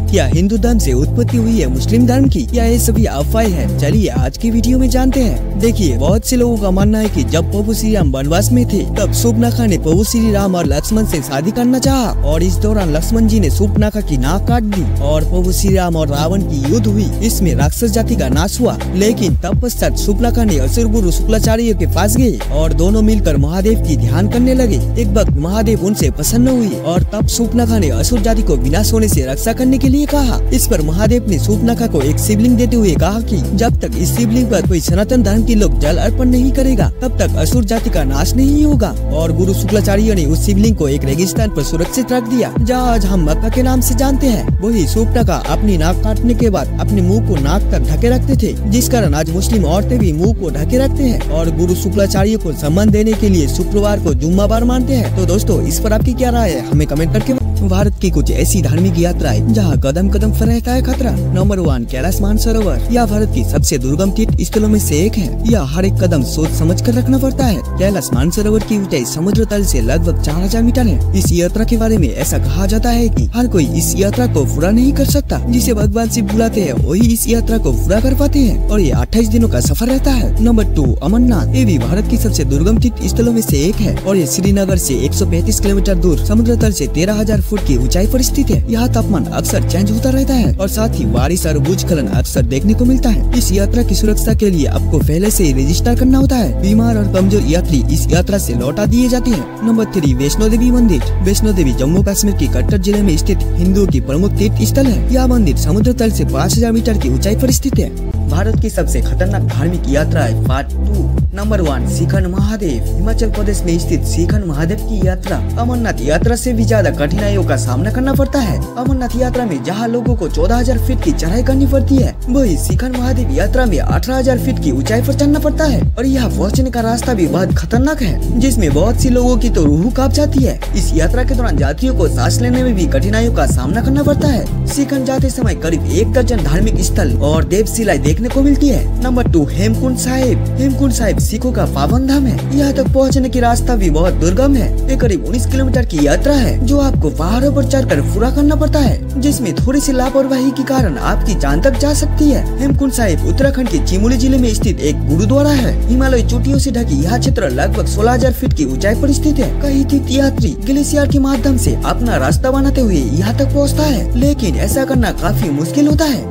क्या हिंदू धर्म से उत्पत्ति हुई है मुस्लिम धर्म की, या ये सभी अफवाह है? चलिए आज की वीडियो में जानते हैं। देखिए, बहुत से लोगों का मानना है कि जब प्रभु श्री राम वनवास में थे तब शूर्पणखा ने प्रभु श्री राम और लक्ष्मण से शादी करना चाहा और इस दौरान लक्ष्मण जी ने शूर्पणखा की नाक काट दी और प्रभु श्री राम और रावण की युद्ध हुई। इसमें राक्षस जाति का नाश हुआ। लेकिन तत्पश्चात शूर्पणखा ने असुर गुरु शुक्राचार्य के पास गए और दोनों मिलकर महादेव की ध्यान करने लगे। एक वक्त महादेव उनसे प्रसन्न हुई और तब शूर्पणखा ने असुर जाति को विनाश होने से रक्षा करने के लिए कहा। इस पर महादेव ने शूर्पणखा को एक शिवलिंग देते हुए कहा कि जब तक इस शिवलिंग पर कोई सनातन धर्म के लोग जल अर्पण नहीं करेगा तब तक असुर जाति का नाश नहीं होगा। और गुरु शुक्राचार्य ने उस शिवलिंग को एक रेगिस्तान पर सुरक्षित रख दिया, जहाँ आज हम मक्का के नाम से जानते हैं। वही शूर्पणखा अपनी नाक काटने के बाद अपने मुंह को नाक तक ढके रखते थे, जिस कारण आज मुस्लिम औरतें भी मुंह को ढके रखते हैं और गुरु शुक्राचार्य को सम्मान देने के लिए शुक्रवार को जुम्मावार मानते हैं। तो दोस्तों, इस पर आपकी क्या राय है, हमें कमेंट करके। भारत की कुछ ऐसी धार्मिक यात्राएं जहां कदम कदम पर रहता है खतरा। नंबर 1, कैलाश मानसरोवर। यह भारत की सबसे दुर्गम तीर्थ स्थलों में से एक है। यह हर एक कदम सोच समझ कर रखना पड़ता है। कैलाश मानसरोवर की ऊंचाई समुद्र तल से लगभग 4000 मीटर है। इस यात्रा के बारे में ऐसा कहा जाता है कि हर कोई इस यात्रा को पूरा नहीं कर सकता। जिसे भगवान शिव बुलाते हैं वही इस यात्रा को पूरा कर पाते हैं और ये 28 दिनों का सफर रहता है। नंबर 2, अमरनाथ। ये भी भारत की सबसे दुर्गम तीर्थ स्थलों में से एक है और ये श्रीनगर से 135 किलोमीटर दूर समुद्र तल से 13,000 फुट की ऊंचाई पर स्थित है। यहाँ तापमान अक्सर चेंज होता रहता है और साथ ही बारिश और भूस्खलन अक्सर देखने को मिलता है। इस यात्रा की सुरक्षा के लिए आपको पहले से ही रजिस्टर करना होता है। बीमार और कमजोर यात्री इस यात्रा से लौटा दिए जाते हैं। नंबर 3, वैष्णो देवी मंदिर। वैष्णो देवी जम्मू कश्मीर की कटक जिले में स्थित हिंदुओं की प्रमुख तीर्थ स्थल है। यह मंदिर समुद्र तल से 5000 मीटर की ऊंचाई पर स्थित है। भारत की सबसे खतरनाक धार्मिक यात्रा है पार्ट 2। नंबर 1, सीखन महादेव। हिमाचल प्रदेश में स्थित सीखन महादेव की यात्रा अमरनाथ यात्रा से भी ज्यादा कठिनाइयों का सामना करना पड़ता है। अमरनाथ यात्रा में जहां लोगों को 14,000 फीट की चढ़ाई करनी पड़ती है, वही सीखन महादेव यात्रा में 18,000 फीट की ऊंचाई पर चढ़ना पड़ता है और यह पहुंचने का रास्ता भी बहुत खतरनाक है, जिसमें बहुत सी लोगों की तो रूह कांप जाती है। इस यात्रा के दौरान यात्रियों को सांस लेने में भी कठिनाइयों का सामना करना पड़ता है। सीखन जाते समय करीब 1 दर्जन धार्मिक स्थल और देवशिलाएं देखने को मिलती है। नंबर 2, हेमकुंड साहिब। हेमकुंड साहिब सिखों का पावन धाम है। यहाँ तक पहुँचने की रास्ता भी बहुत दुर्गम है। ये करीब 19 किलोमीटर की यात्रा है जो आपको पहाड़ों पर चढ़कर पूरा करना पड़ता है, जिसमें थोड़ी सी लापरवाही के कारण आपकी जान तक जा सकती है। हेमकुंड साहिब उत्तराखंड के चमोली जिले में स्थित एक गुरुद्वारा है। हिमालय चोटियों से ढकी यह क्षेत्र लगभग 16,000 फीट की ऊंचाई पर स्थित है। कई तीर्थयात्री ग्लेशियर के माध्यम से अपना रास्ता बनाते हुए यहाँ तक पहुँचता है, लेकिन ऐसा करना काफी मुश्किल होता है।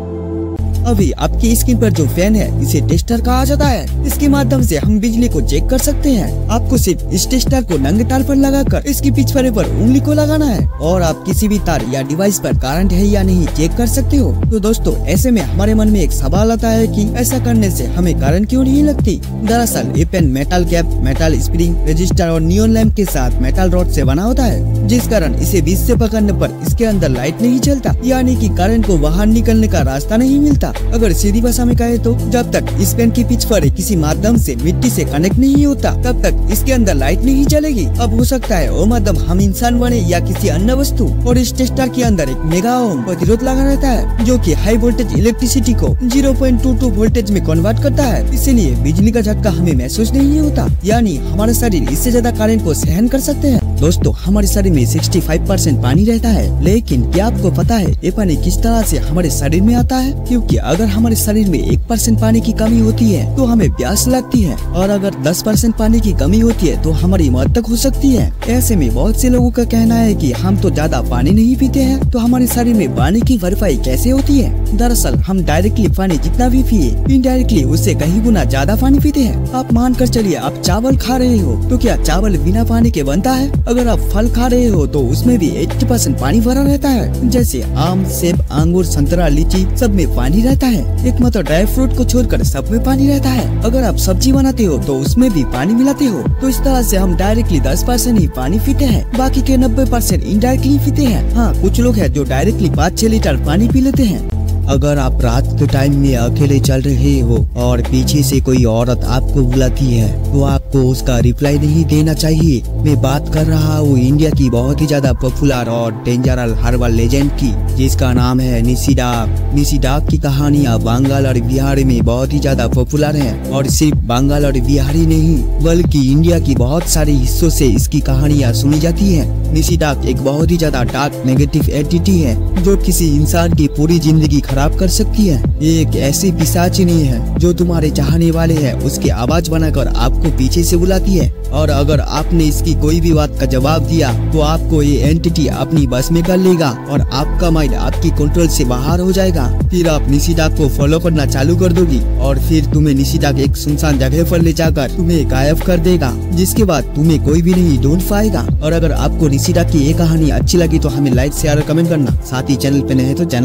अभी आपकी स्क्रीन पर जो फैन है इसे टेस्टर कहा जाता है। इसके माध्यम से हम बिजली को चेक कर सकते हैं। आपको सिर्फ इस टेस्टर को नंगे तार पर लगाकर इसकी पिछवाड़े पर उंगली को लगाना है और आप किसी भी तार या डिवाइस पर करंट है या नहीं चेक कर सकते हो। तो दोस्तों, ऐसे में हमारे मन में एक सवाल आता है कि ऐसा करने से हमें करंट क्यों नहीं लगती। दरअसल ये pen metal cap, metal spring, register और नियॉन लैंप के साथ मेटल रॉड से बना होता है, जिस कारण इसे बीच से पकड़ने पर इसके अंदर लाइट नहीं चलता, यानी कि करंट को बाहर निकलने का रास्ता नहीं मिलता। अगर सीधी भाषा में कहे तो जब तक इस पेन की पिछवाड़े किसी माध्यम से मिट्टी से कनेक्ट नहीं होता तब तक इसके अंदर लाइट नहीं चलेगी। अब हो सकता है वो माध्यम हम इंसान बने या किसी अन्य वस्तु। और इस टेस्टर के अंदर एक मेगा ओम प्रतिरोध लगा रहता है जो कि हाई वोल्टेज इलेक्ट्रिसिटी को 0.22 वोल्टेज में कन्वर्ट करता है। इसीलिए बिजली का झटका हमें महसूस नहीं होता, यानी हमारा शरीर इससे ज्यादा करंट को सहन कर सकते हैं। दोस्तों, हमारे शरीर में 65% पानी रहता है, लेकिन क्या आपको पता है ये पानी किस तरह से हमारे शरीर में आता है? क्योंकि अगर हमारे शरीर में 1% पानी की कमी होती है तो हमें प्यास लगती है और अगर 10% पानी की कमी होती है तो हमारी मौत तक हो सकती है। ऐसे में बहुत से लोगों का कहना है कि हम तो ज्यादा पानी नहीं पीते हैं, तो हमारे शरीर में पानी की भरपाई कैसे होती है? दरअसल हम डायरेक्टली पानी जितना भी पिए, इनडायरेक्टली उससे कहीं गुना ज्यादा पानी पीते हैं। आप मानकर चलिए आप चावल खा रहे हो, तो क्या चावल बिना पानी के बनता है? अगर आप फल खा रहे हो तो उसमें भी 80% पानी भरा रहता है। जैसे आम, सेब, अंगूर, संतरा, लीची सब में पानी रहता है। एकमात्र ड्राई फ्रूट को छोड़कर सब में पानी रहता है। अगर आप सब्जी बनाते हो तो उसमें भी पानी मिलाते हो। तो इस तरह से हम डायरेक्टली 10% ही पानी पीते हैं, बाकी के 90% इनडायरेक्टली पीते हैं। हाँ, कुछ लोग हैं जो डायरेक्टली 5-6 लीटर पानी पी लेते हैं। अगर आप रात के टाइम में अकेले चल रहे हो और पीछे से कोई औरत आपको बुलाती है तो आपको उसका रिप्लाई नहीं देना चाहिए। मैं बात कर रहा हूँ इंडिया की बहुत ही ज्यादा पॉपुलर और डेंजरस हर्बल लेजेंड की। जिसका नाम है निशिडाक। निशिडाक की कहानियाँ बंगाल और बिहार में बहुत ही ज्यादा पॉपुलर है और सिर्फ बंगाल और बिहार ही नहीं बल्कि इंडिया की बहुत सारे हिस्सों से इसकी कहानियाँ सुनी जाती है। निशिडाक एक बहुत ही ज्यादा डार्क नेगेटिव एंटिटी है जो किसी इंसान की पूरी जिंदगी खराब कर सकती है। ये एक ऐसी पिशाचिनी है जो तुम्हारे चाहने वाले है उसकी आवाज बनाकर आपको पीछे से बुलाती है और अगर आपने इसकी कोई भी बात का जवाब दिया तो आपको ये एंटिटी अपनी बस में कर लेगा और आपका माइंड आपकी कंट्रोल से बाहर हो जाएगा। फिर आप निशिडाक को फॉलो करना चालू कर दोगी और फिर तुम्हें निशिडाक एक सुनसान जगह पर ले जाकर तुम्हें गायब कर देगा, जिसके बाद तुम्हें कोई भी नहीं ढूंढ पाएगा। और अगर आपको निशिडाक की ये कहानी अच्छी लगी तो हमें लाइक शेयर और कमेंट करना। साथ ही चैनल पे नए हैं तो चैनल